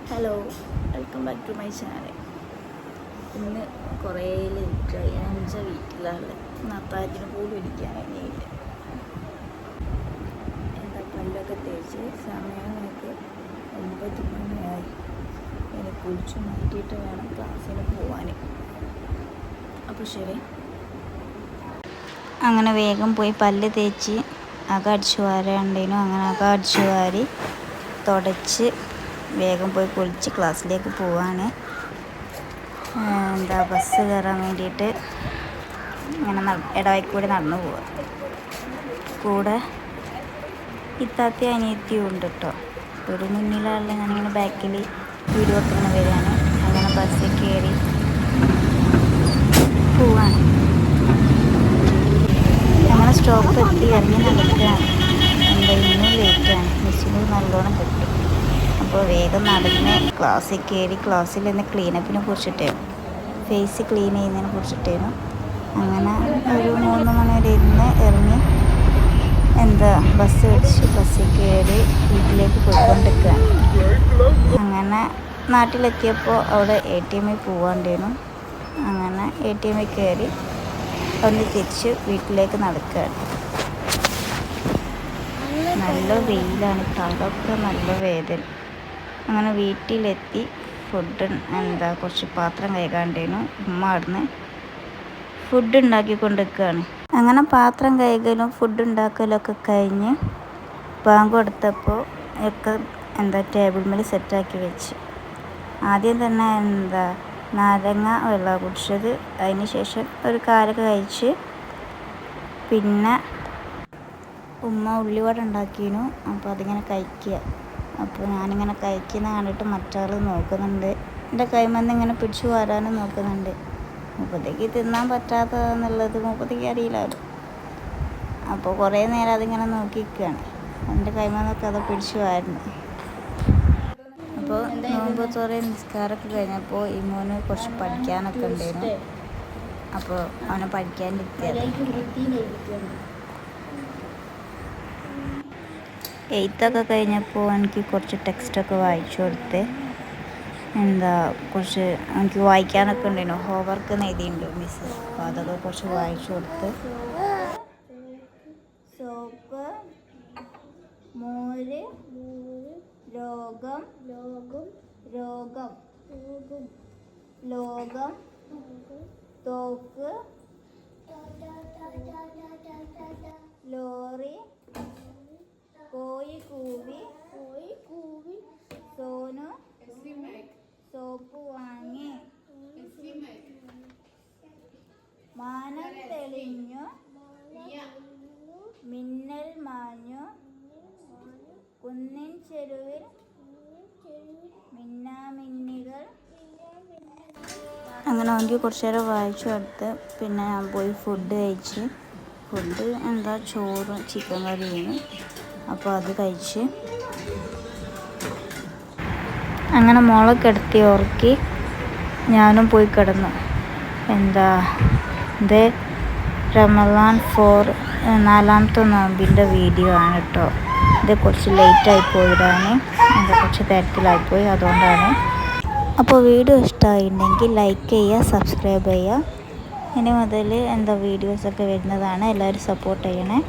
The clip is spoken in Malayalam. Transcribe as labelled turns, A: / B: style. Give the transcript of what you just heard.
A: Hello, welcome back to my channel. ഇന്ന് കുറേ ലേറ്റായി. ഞാൻ എൻ്റെ വീട്ടിലാണ്. നത്താറ്റിന് പോലും ഇരിക്കാൻ കഴിഞ്ഞില്ല. എന്താ പല്ലൊക്കെ തേച്ച് സമയം നോക്ക് 9 മണിയായി. ഇനി കുളിച്ച് മാറ്റിയിട്ട് വേണം ക്ലാസ്സിന് പോവാൻ. അപ്പോൾ ശരി. അങ്ങനെ വേഗം പോയി പല്ല് തേച്ച് അടിച്ചു വാരാണ്ടേനും അങ്ങനെ അടിച്ചു വാരി തുടച്ച് വേഗം പോയി കുളിച്ച് ക്ലാസ്സിലേക്ക് പോവാണ്. ബസ് കയറാൻ വേണ്ടിയിട്ട് ഇങ്ങനെ ഇടവഴിക്കൂടെ നടന്നു പോവുക. കൂടെ ഇത്താത്തി അനിയത്തിയും ഉണ്ട് കേട്ടോ. ഒരു മുന്നിലുള്ള ഞാനിങ്ങനെ ബാക്കിൽ വീഡിയോ ഒക്കെ ഇങ്ങനെ വരികയാണ്. അങ്ങനെ ബസ്സിൽ കയറി പോവാണ്. അങ്ങനെ സ്റ്റോപ്പ് എത്തി ഇറങ്ങി നടക്കുകയാണ്. ഇന്നും ലേറ്റാണ്. ബസ്സിന് നല്ലോണം കിട്ടും. അപ്പോൾ വേഗം നടന്ന് ക്ലാസ്സിൽ കയറി. ക്ലാസ്സിൽ നിന്ന് ക്ലീനപ്പിനെ കുറിച്ചിട്ടായിരുന്നു, ഫേസ് ക്ലീൻ ചെയ്യുന്നതിനെ കുറിച്ചിട്ടായിരുന്നു. അങ്ങനെ ഒരു 3 മണി വരെ ഇരുന്ന് ഇറങ്ങി ബസ് പിടിച്ച് ബസ്സിൽ കയറി വീട്ടിലേക്ക് പോയിക്കൊണ്ടിരിക്കുകയാണ്. അങ്ങനെ നാട്ടിലെത്തിയപ്പോൾ അവിടെ ATM പോവാണ്ടായിരുന്നു. അങ്ങനെ ATM കയറി ഒന്ന് തിരിച്ച് വീട്ടിലേക്ക് നടക്കുകയാണ്. നല്ല വെയിലാണ്, തലൊക്കെ നല്ല വേദന. അങ്ങനെ വീട്ടിലെത്തി ഫുഡ് കുറച്ച് പാത്രം കഴുകാണ്ടേനു. ഉമ്മ അവിടുന്ന് ഫുഡ് ഉണ്ടാക്കിക്കൊണ്ടിരിക്കുകയാണ്. അങ്ങനെ പാത്രം കഴുകലും ഫുഡ് ഉണ്ടാക്കലൊക്കെ കഴിഞ്ഞ് ബാങ്ക് കൊടുത്തപ്പോൾ ഒക്കെ ടേബിൾ മേൽ സെറ്റാക്കി വെച്ച്. ആദ്യം തന്നെ നാരങ്ങ വെള്ളം കുടിച്ചത്. അതിന് ശേഷം ഒരു കാലൊക്കെ കഴിച്ച് പിന്നെ ഉമ്മ ഉള്ളിവട ഉണ്ടാക്കിയിരുന്നു. അപ്പോൾ അതിങ്ങനെ കഴിക്കുക. അപ്പോൾ ഞാനിങ്ങനെ കഴിക്കുന്ന കണ്ടിട്ട് മറ്റാൾ നോക്കുന്നുണ്ട്. എൻ്റെ കൈമന്ന് ഇങ്ങനെ പിടിച്ചു വരാനും നോക്കുന്നുണ്ട്. മുപ്പത്തേക്ക് തിന്നാൻ പറ്റാത്തതെന്നുള്ളത് മുപ്പത്തേക്ക് അറിയില്ലല്ലോ. അപ്പോൾ കുറേ നേരം അതിങ്ങനെ നോക്കിയിരിക്കുകയാണ്. എൻ്റെ കൈമന്നൊക്കെ അത് പിടിച്ചു വാരുന്നു. അപ്പോൾ നോമ്പ് തുറ നിസ്കാരമൊക്കെ കഴിഞ്ഞപ്പോൾ ഈ മോന് കുറച്ച് പഠിക്കാനൊക്കെ ഉണ്ടായിരുന്നു. അപ്പോൾ അവനെ പഠിക്കാനിരുത്തിയത്. എയ്ത്തൊക്കെ കഴിഞ്ഞപ്പോൾ എനിക്ക് കുറച്ച് ടെക്സ്റ്റൊക്കെ വായിച്ചു കൊടുത്ത്. കുറച്ച് എനിക്ക് വായിക്കാനൊക്കെ ഉണ്ടായിരുന്നു. ഹോംവർക്ക് എഴുതിയിട്ടുണ്ട് മിസ്സ്. അപ്പോൾ അതൊക്കെ കുറച്ച് വായിച്ചു കൊടുത്ത്. സോപ്പ്, മോര്, ലോകം, രോഗം, ലോകം, തോക്ക്, ലോറി, കോഴി കൂവി, സോനു സോപ്പ് വാങ്ങി, മാനം തെളിഞ്ഞു, മിന്നൽ മാഞ്ഞു, കുന്നിൻ ചെരുവിൽ മിന്നാമിന്നികൾ. അങ്ങനെ എനിക്ക് കുറച്ച് നേരം വായിച്ചു കൊടുത്ത് പിന്നെ ഞാൻ പോയി ഫുഡ് കഴിച്ച്. ഫുഡ് ചോറും ചിക്കൻ കറിയും. അപ്പോൾ അത് കഴിച്ച് അങ്ങനെ മോളെ കിടത്തി ഉറക്കി ഞാനും പോയി കിടന്നു. ഇത് റമദാൻ 4 4ാമത്തെ നോമ്പിൻ്റെ വീഡിയോ ആണ് കേട്ടോ. ഇത് കുറച്ച് ലേറ്റായി പോയിടാൻ, കുറച്ച് തിരക്കിലായിപ്പോയി, അതുകൊണ്ടാണ്. അപ്പോൾ വീഡിയോ ഇഷ്ടമായിട്ടുണ്ടെങ്കിൽ ലൈക്ക് ചെയ്യുക, സബ്സ്ക്രൈബ് ചെയ്യുക. ഇനി മുതൽ വീഡിയോസൊക്കെ വരുന്നതാണ്. എല്ലാവരും സപ്പോർട്ട് ചെയ്യണേ.